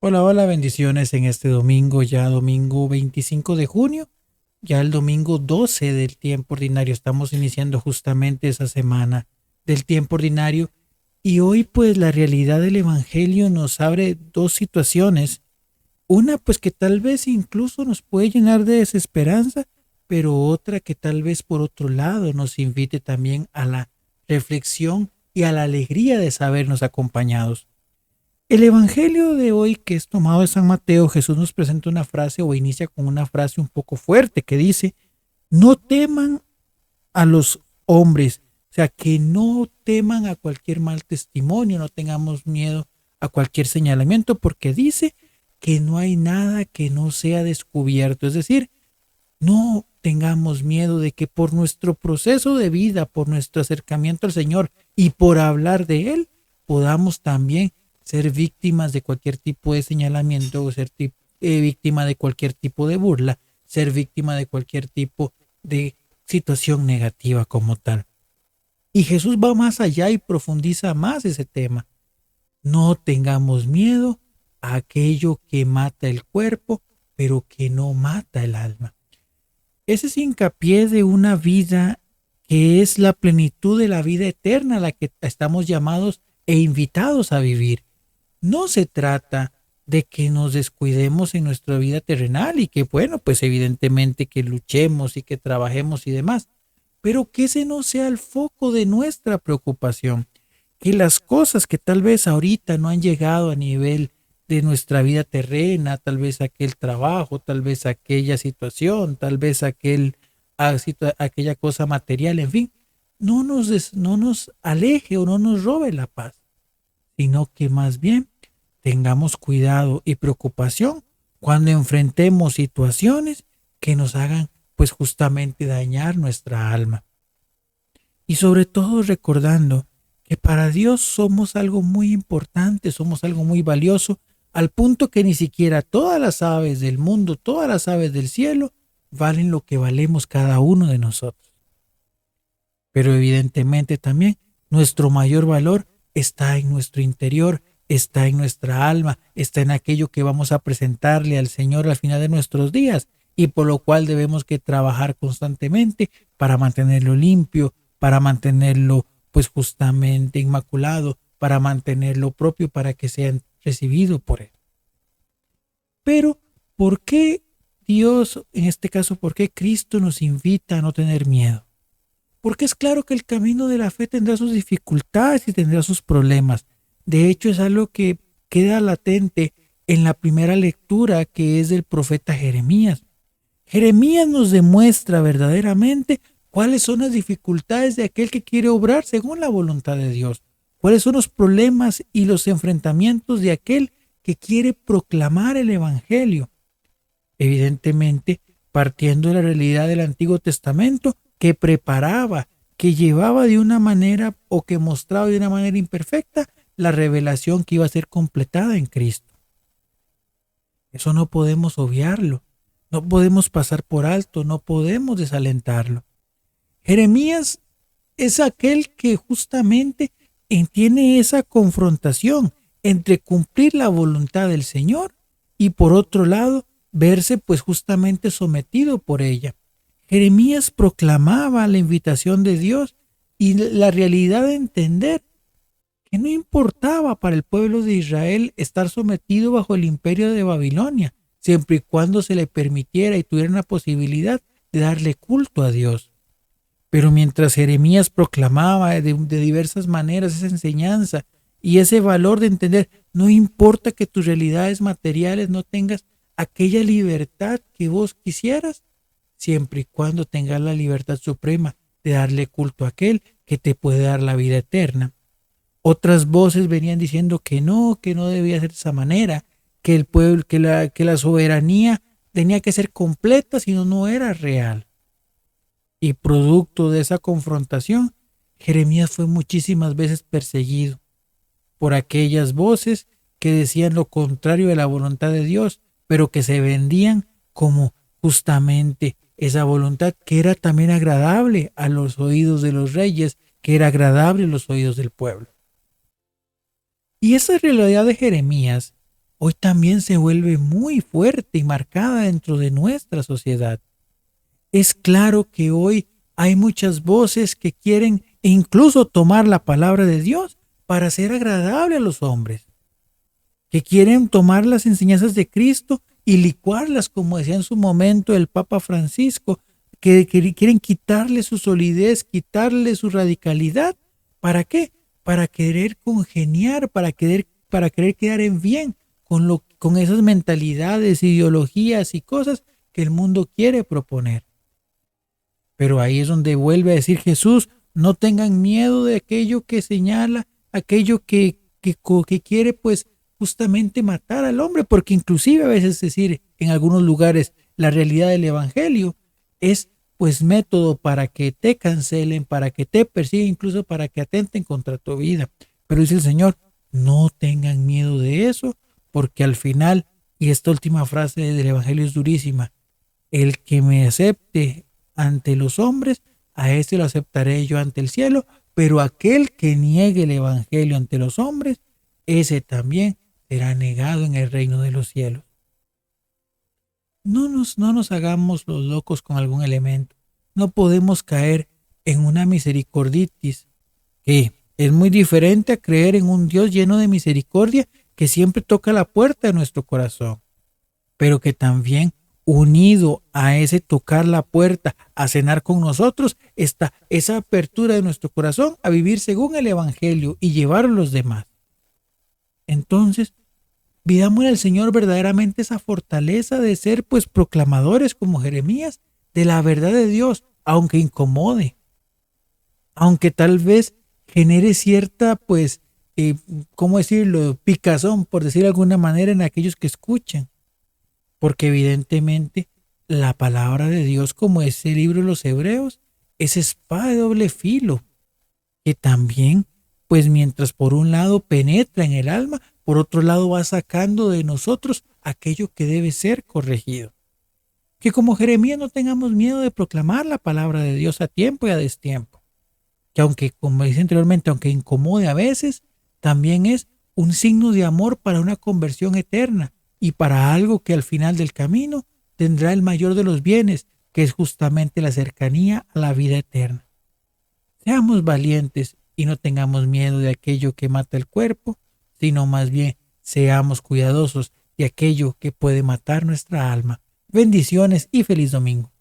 Hola, hola, bendiciones en este domingo, ya domingo 25 de junio, ya el domingo 12 del tiempo ordinario. Estamos iniciando justamente esa semana del tiempo ordinario y hoy pues la realidad del Evangelio nos abre dos situaciones. Una pues que tal vez incluso nos puede llenar de desesperanza, pero otra que tal vez por otro lado nos invite también a la reflexión y a la alegría de sabernos acompañados. El Evangelio de hoy, que es tomado de San Mateo, Jesús nos presenta una frase o inicia con una frase un poco fuerte que dice: no teman a los hombres, o sea, que no teman a cualquier mal testimonio, no tengamos miedo a cualquier señalamiento, porque dice que no hay nada que no sea descubierto. Es decir, no tengamos miedo de que por nuestro proceso de vida, por nuestro acercamiento al Señor y por hablar de Él, podamos también ser víctimas de cualquier tipo de señalamiento o ser víctima de cualquier tipo de burla, ser víctima de cualquier tipo de situación negativa como tal. Y Jesús va más allá y profundiza más ese tema. No tengamos miedo a aquello que mata el cuerpo, pero que no mata el alma. Ese es hincapié de una vida que es la plenitud de la vida eterna a la que estamos llamados e invitados a vivir. No se trata de que nos descuidemos en nuestra vida terrenal y que, bueno, pues evidentemente que luchemos y que trabajemos y demás, pero que ese no sea el foco de nuestra preocupación, que las cosas que tal vez ahorita no han llegado a nivel de nuestra vida terrena, tal vez aquel trabajo, tal vez aquella situación, tal vez aquella cosa material, en fin, no nos aleje o no nos robe la paz, sino que más bien tengamos cuidado y preocupación cuando enfrentemos situaciones que nos hagan pues justamente dañar nuestra alma. Y sobre todo recordando que para Dios somos algo muy importante, somos algo muy valioso, al punto que ni siquiera todas las aves del mundo, todas las aves del cielo, valen lo que valemos cada uno de nosotros. Pero evidentemente también nuestro mayor valor está en nuestro interior, está en nuestra alma, está en aquello que vamos a presentarle al Señor al final de nuestros días y por lo cual debemos que trabajar constantemente para mantenerlo limpio, para mantenerlo pues justamente inmaculado, para mantenerlo propio para que sea recibido por Él. Pero, ¿por qué Dios, en este caso, por qué Cristo nos invita a no tener miedo? Porque es claro que el camino de la fe tendrá sus dificultades y tendrá sus problemas. De hecho, es algo que queda latente en la primera lectura, que es del profeta Jeremías. Jeremías nos demuestra verdaderamente cuáles son las dificultades de aquel que quiere obrar según la voluntad de Dios, cuáles son los problemas y los enfrentamientos de aquel que quiere proclamar el Evangelio. Evidentemente, partiendo de la realidad del Antiguo Testamento, que preparaba, que llevaba de una manera o que mostraba de una manera imperfecta la revelación que iba a ser completada en Cristo. Eso no podemos obviarlo, no podemos pasar por alto, no podemos desalentarlo. Jeremías es aquel que justamente tiene esa confrontación entre cumplir la voluntad del Señor y por otro lado verse pues justamente sometido por ella. Jeremías proclamaba la invitación de Dios y la realidad de entender que no importaba para el pueblo de Israel estar sometido bajo el imperio de Babilonia, siempre y cuando se le permitiera y tuviera la posibilidad de darle culto a Dios. Pero mientras Jeremías proclamaba de diversas maneras esa enseñanza y ese valor de entender, no importa que tus realidades materiales no tengas aquella libertad que vos quisieras, siempre y cuando tengas la libertad suprema de darle culto a aquel que te puede dar la vida eterna. Otras voces venían diciendo que no debía ser de esa manera, que el pueblo, que la soberanía tenía que ser completa, si no, no era real. Y producto de esa confrontación, Jeremías fue muchísimas veces perseguido por aquellas voces que decían lo contrario de la voluntad de Dios, pero que se vendían como justamente esa voluntad que era también agradable a los oídos de los reyes, que era agradable a los oídos del pueblo. Y esa realidad de Jeremías, hoy también se vuelve muy fuerte y marcada dentro de nuestra sociedad. Es claro que hoy hay muchas voces que quieren incluso tomar la palabra de Dios para ser agradable a los hombres, que quieren tomar las enseñanzas de Cristo y licuarlas, como decía en su momento el Papa Francisco, que quieren quitarle su solidez, quitarle su radicalidad. ¿Para qué? Para querer congeniar, para querer quedar en bien con esas mentalidades, ideologías y cosas que el mundo quiere proponer. Pero ahí es donde vuelve a decir Jesús: no tengan miedo de aquello que señala, aquello que quiere pues justamente matar al hombre, porque inclusive a veces decir en algunos lugares la realidad del evangelio es pues método para que te cancelen, para que te persigan, incluso para que atenten contra tu vida. Pero dice el Señor: no tengan miedo de eso, porque al final, y esta última frase del evangelio es durísima: el que me acepte ante los hombres, a ese lo aceptaré yo ante el cielo, pero aquel que niegue el evangelio ante los hombres, ese también será negado en el reino de los cielos. No nos hagamos los locos con algún elemento. No podemos caer en una misericorditis, que es muy diferente a creer en un Dios lleno de misericordia que siempre toca la puerta de nuestro corazón, pero que también unido a ese tocar la puerta, a cenar con nosotros, está esa apertura de nuestro corazón a vivir según el evangelio y llevar a los demás. Entonces, pidámosle al Señor verdaderamente esa fortaleza de ser pues proclamadores como Jeremías de la verdad de Dios, aunque incomode, aunque tal vez genere cierta pues, ¿cómo decirlo?, picazón, por decir de alguna manera, en aquellos que escuchan. Porque evidentemente la palabra de Dios, como ese libro de los Hebreos, es espada de doble filo, que también, pues mientras por un lado penetra en el alma, por otro lado va sacando de nosotros aquello que debe ser corregido. Que como Jeremías no tengamos miedo de proclamar la palabra de Dios a tiempo y a destiempo. Que aunque, como dije anteriormente, aunque incomode a veces, también es un signo de amor para una conversión eterna y para algo que al final del camino tendrá el mayor de los bienes, que es justamente la cercanía a la vida eterna. Seamos valientes y no tengamos miedo de aquello que mata el cuerpo, sino más bien seamos cuidadosos de aquello que puede matar nuestra alma. Bendiciones y feliz domingo.